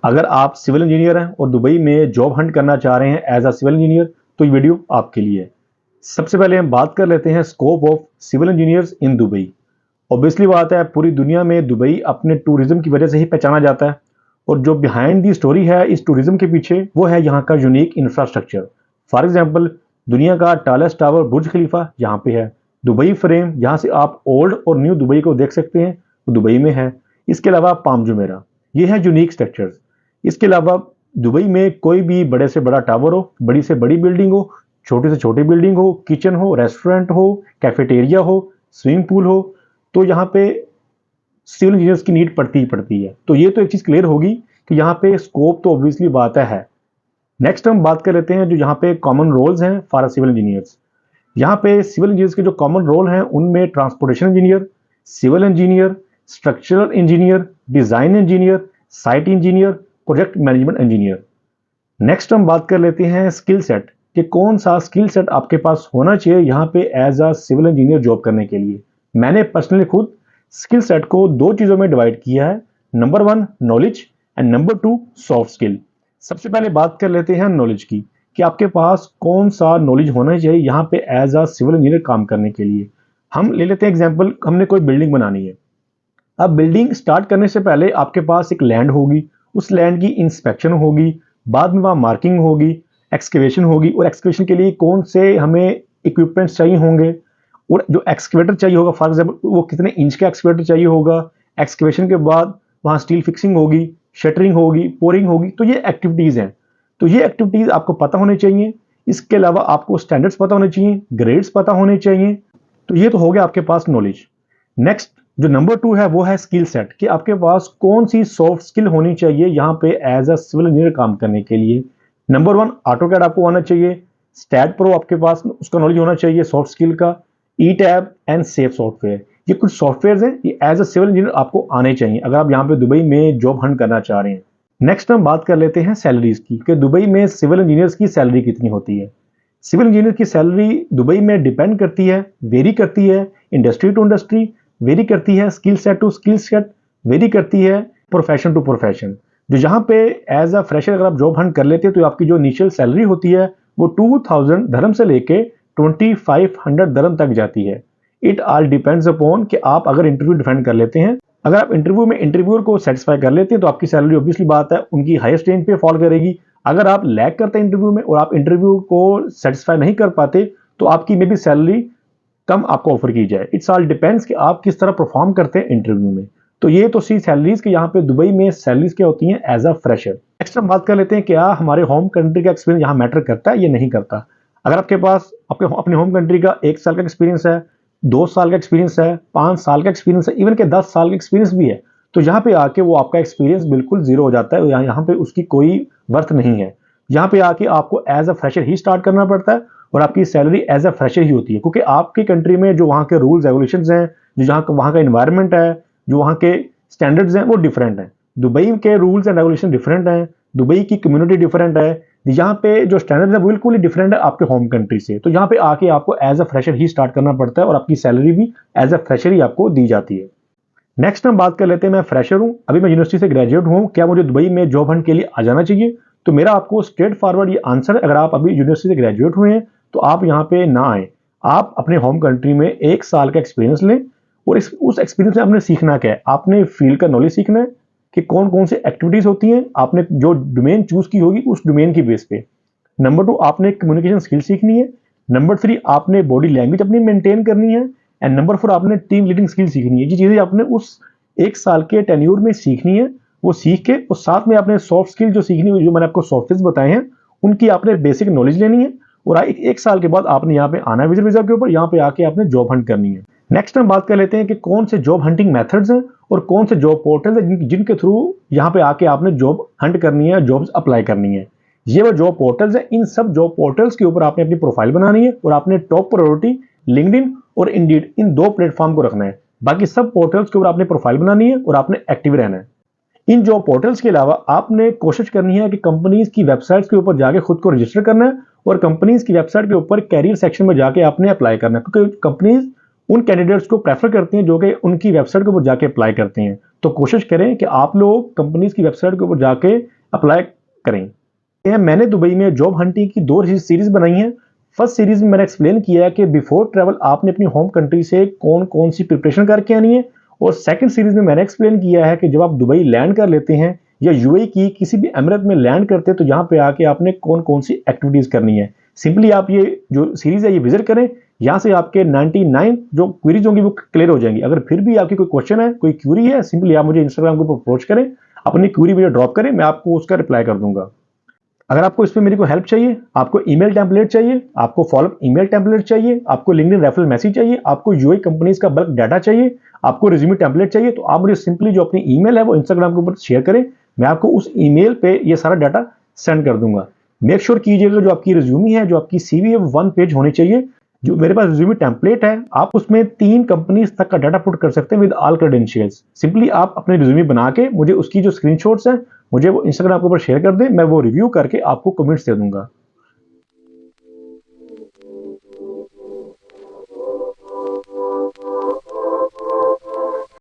अगर आप civil engineer हैं और दुबई में जॉब हंट करना चाह रहे हैं एज अ सिविल इंजीनियर, तो ये वीडियो आपके लिए है। सबसे पहले हम बात कर लेते हैं scope of civil engineers in Dubai. Obviously बात है, पूरी दुनिया में दुबई अपने टूरिज्म की वजह से ही पहचाना जाता है, और जो बिहाइंड दी स्टोरी है इस टूरिज्म के पीछे, वो है यहाँ का यूनिक इंफ्रास्ट्रक्चर। फॉर एग्जाम्पल, दुनिया का टालेस्ट टावर बुर्ज खलीफा यहाँ पे है। दुबई फ्रेम, जहाँ से आप ओल्ड और न्यू दुबई को देख सकते हैं, वो दुबई में है। इसके अलावा पाम जुमेरा, ये है यूनिक स्ट्रक्चर्स। इसके अलावा दुबई में कोई भी बड़े से बड़ा टावर हो, बड़ी से बड़ी बिल्डिंग हो, छोटी से छोटी बिल्डिंग हो, किचन हो, रेस्टोरेंट हो, कैफेटेरिया हो, स्विमिंग पूल हो, तो यहाँ पे सिविल इंजीनियर्स की नीड पड़ती ही पड़ती है। तो ये तो एक चीज़ क्लियर होगी कि यहाँ पे स्कोप तो ऑब्वियसली बात है। नेक्स्ट हम बात कर लेते हैं जो यहाँ पे कॉमन रोल्स हैं फॉर सिविल इंजीनियर्स। यहाँ पे सिविल इंजीनियर्स के जो कॉमन रोल हैं उनमें transportation engineer, civil engineer, structural engineer, design engineer, site engineer, project management engineer. Next हम बात कर लेते हैं स्किल सेट, कि कौन सा स्किल सेट आपके पास होना चाहिए यहाँ पे as a civil engineer job करने के लिए। मैंने पर्सनली खुद स्किल सेट को दो चीज़ों में डिवाइड किया है, number 1 knowledge and number 2 soft skill. सबसे पहले बात कर लेते हैं नॉलेज की, कि आपके पास कौन सा नॉलेज होना चाहिए यहाँ पे एज अ सिविल इंजीनियर काम करने के लिए। हम ले लेते हैं एग्जाम्पल, हमने कोई बिल्डिंग बनानी है। अब बिल्डिंग स्टार्ट करने से पहले आपके पास एक लैंड होगी, उस लैंड की इंस्पेक्शन होगी, बाद में वहाँ मार्किंग होगी, एक्सकेवेशन होगी, और एक्सकेवेशन के लिए कौन से हमें इक्विपमेंट्स चाहिए होंगे, और जो एक्सकेवेटर चाहिए होगा फॉर एग्जाम्पल वो कितने इंच का एक्सकेवेटर चाहिए होगा। एक्सकेवेशन के बाद वहाँ स्टील फिक्सिंग होगी, शटरिंग होगी, पोरिंग होगी। तो ये एक्टिविटीज़ हैं, तो ये एक्टिविटीज़ आपको पता होनी चाहिए। इसके अलावा आपको स्टैंडर्ड्स पता होने चाहिए, ग्रेड्स पता होने चाहिए। तो ये तो हो गया आपके पास नॉलेज। नेक्स्ट जो नंबर 2 है वो है स्किल सेट, कि आपके पास कौन सी सॉफ्ट स्किल होनी चाहिए यहाँ पे एज अ सिविल इंजीनियर काम करने के लिए। नंबर 1 ऑटोकैड आपको आना चाहिए, स्टैट प्रो आपके पास उसका नॉलेज होना चाहिए सॉफ्ट स्किल का, ई टैब एंड सेफ सॉफ्टवेयर। ये कुछ सॉफ्टवेयर हैं, ये एज अ सिविल इंजीनियर आपको आने चाहिए अगर आप यहाँ पे दुबई में जॉब हंट करना चाह रहे हैं। नेक्स्ट हम बात कर लेते हैं सैलरीज की, कि दुबई में सिविल इंजीनियर्स की सैलरी कितनी होती है। सिविल इंजीनियर की सैलरी दुबई में डिपेंड करती है, वेरी करती है, इंडस्ट्री टू इंडस्ट्री वेरी करती है, skill set to skill set vary करती है, प्रोफेशन टू प्रोफेशन। जो यहाँ पे एज अ फ्रेशर अगर आप जॉब हंट कर लेते हैं तो आपकी जो इनिशियल सैलरी होती है वो 2000 धर्म से लेके 2500 धर्म तक जाती है। इट ऑल डिपेंड्स अपॉन कि आप अगर इंटरव्यू डिफेंड कर लेते हैं, अगर आप इंटरव्यू में इंटरव्यूअर को सेटिस्फाई कर लेते हैं तो आपकी सैलरी ऑब्वियसली बात है उनकी हाईएस्ट रेंज पे फॉल करेगी। अगर आप लैग करते हैं इंटरव्यू में और आप इंटरव्यू को सेटिस्फाई नहीं कर पाते तो आपकी मे बी सैलरी कम आपको ऑफर की जाए। इट्स ऑल डिपेंड्स कि आप किस तरह परफॉर्म करते हैं इंटरव्यू में। तो ये तो सी सैलरीज के यहाँ पे दुबई में सैलरीज क्या होती हैं एज अ फ्रेशर। नेक्स्ट हम बात कर लेते हैं क्या हमारे होम कंट्री का एक्सपीरियंस यहाँ मैटर करता है या नहीं करता। अगर आपके पास अपने होम कंट्री का 1 साल का एक्सपीरियंस है, 2 साल का एक्सपीरियंस है, 5 साल का एक्सपीरियंस है, इवन के 10 साल का एक्सपीरियंस भी है, तो यहाँ पे आके वो आपका एक्सपीरियंस बिल्कुल जीरो हो जाता है। यहाँ पे उसकी कोई वर्थ नहीं है। यहाँ पे आके आपको एज अ फ्रेशर ही स्टार्ट करना पड़ता है और आपकी सैलरी एज अ फ्रेशर ही होती है, क्योंकि आपकी कंट्री में जो वहाँ के रूल्स रेगुलेशंस हैं, जो जहाँ वहाँ का इन्वायरमेंट है, जो वहाँ के स्टैंडर्ड्स हैं वो डिफरेंट हैं। दुबई के रूल्स एंड रेगुलेशन डिफरेंट हैं, दुबई की कम्युनिटी डिफरेंट है, यहाँ पे जो स्टैंडर्ड है बिल्कुल ही डिफरेंट है आपके होम कंट्री से। तो यहाँ पे आके आपको एज अ फ्रेशर ही स्टार्ट करना पड़ता है और आपकी सैलरी भी एज अ फ्रेशर ही आपको दी जाती है। नेक्स्ट हम बात कर लेते हैं, मैं फ्रेशर हूँ, अभी मैं यूनिवर्सिटी से ग्रेजुएट हूँ, क्या मुझे दुबई में जॉब हंट के लिए आ जाना चाहिए? तो मेरा आपको स्ट्रेट फॉरवर्ड ये आंसर है, अगर आप अभी यूनिवर्सिटी से ग्रेजुएट हुए हैं तो आप यहाँ पे ना आए। आप अपने होम कंट्री में 1 साल का एक्सपीरियंस लें और उस एक्सपीरियंस में आपने सीखना क्या है, आपने फील्ड का नॉलेज सीखना है कि कौन कौन सी एक्टिविटीज होती हैं, आपने जो डोमेन चूज की होगी उस डोमेन की बेस पे। नंबर 2 आपने कम्युनिकेशन स्किल सीखनी है। नंबर 3 आपने बॉडी लैंग्वेज अपनी मेंटेन करनी है। एंड नंबर 4 आपने टीम लीडिंग स्किल सीखनी है। ये चीजें आपने उस 1 साल के टेन्योर में सीखनी है। वो सीख के और साथ में आपने सॉफ्ट स्किल जो सीखनी है, जो मैंने आपको सॉफ्ट स्किल्स बताए हैं उनकी आपने बेसिक नॉलेज लेनी है और 1 साल के बाद आपने यहाँ पे आना है विजिट वीजा के ऊपर, यहाँ पे आके आपने जॉब हंट करनी है। नेक्स्ट हम बात कर लेते हैं कि कौन से जॉब हंटिंग मेथड्स हैं और कौन से जॉब पोर्टल्स हैं जिनके थ्रू यहाँ पे आके आपने जॉब हंट करनी है, जॉब्स अप्लाई करनी है। ये वो जॉब पोर्टल्स हैं, इन सब जॉब पोर्टल्स के ऊपर आपने अपनी प्रोफाइल बनानी है और आपने टॉप प्रायोरिटी लिंक्डइन और इंडीड इन 2 प्लेटफॉर्म को रखना है। बाकी सब पोर्टल्स के ऊपर आपने प्रोफाइल बनानी है और आपने एक्टिव रहना है। इन जॉब पोर्टल्स के अलावा आपने कोशिश करनी है कि कंपनीज की वेबसाइट्स के ऊपर जाके खुद को रजिस्टर करना है और कंपनीज की वेबसाइट के ऊपर कैरियर सेक्शन में जाके आपने अप्लाई करना है, क्योंकि कंपनीज उन कैंडिडेट्स को प्रेफर करते हैं जो कि उनकी वेबसाइट के ऊपर जाके अप्लाई करते हैं। तो कोशिश करें कि आप लोग कंपनीज की वेबसाइट के ऊपर जाके अप्लाई करें। मैंने दुबई में जॉब हंटिंग की 2 सीरीज बनाई हैं। फर्स्ट सीरीज में मैंने एक्सप्लेन किया है कि बिफोर ट्रैवल आपने अपनी होम कंट्री से कौन कौन सी प्रिपरेशन करके आनी है, और सेकंड सीरीज में मैंने एक्सप्लेन किया है कि जब आप दुबई लैंड कर लेते हैं या यूएई की किसी भी एमिरेट में लैंड करते हैं तो यहाँ पे आके आपने कौन कौन सी एक्टिविटीज करनी है। सिंपली आप ये जो सीरीज है ये विजिट करें, यहाँ से आपके 99 जो क्वेरीज होंगी वो क्लियर हो जाएंगी। अगर फिर भी आपकी कोई क्वेश्चन है, कोई क्वेरी है, सिंपली आप मुझे इंस्टाग्राम के ऊपर अप्रोच करें, अपनी क्वेरी मुझे ड्रॉप करें, मैं आपको उसका रिप्लाई कर दूंगा। अगर आपको इसमें मेरी को हेल्प चाहिए, आपको ईमेल टेम्पलेट चाहिए, आपको फॉलोअप ईमेल टेम्पलेट चाहिए, आपको लिंक्डइन रेफरल मैसेज चाहिए, आपको यूएई कंपनीज का बल्क डाटा चाहिए, आपको रिज्यूमे टेम्पलेट चाहिए, तो आप मुझे सिंपली जो अपनी ईमेल है वो इंस्टाग्राम के ऊपर शेयर करें, मैं आपको उस ईमेल पे ये सारा डाटा सेंड कर दूंगा। मेक श्योर कीजिएगा जो आपकी रिज्यूमी है, जो आपकी सीवी है, वो 1 पेज होनी चाहिए। जो मेरे पास रिज्यूमे टेम्पलेट है, आप उसमें 3 कंपनीज तक का डाटा पुट कर सकते हैं विद ऑल क्रेडेंशियल्स। सिंपली आप अपने रिज्यूमे बना के मुझे उसकी जो स्क्रीनशॉट्स हैं मुझे वो इंस्टाग्राम के ऊपर शेयर कर दें, मैं वो रिव्यू करके आपको कमेंट्स दे दूंगा।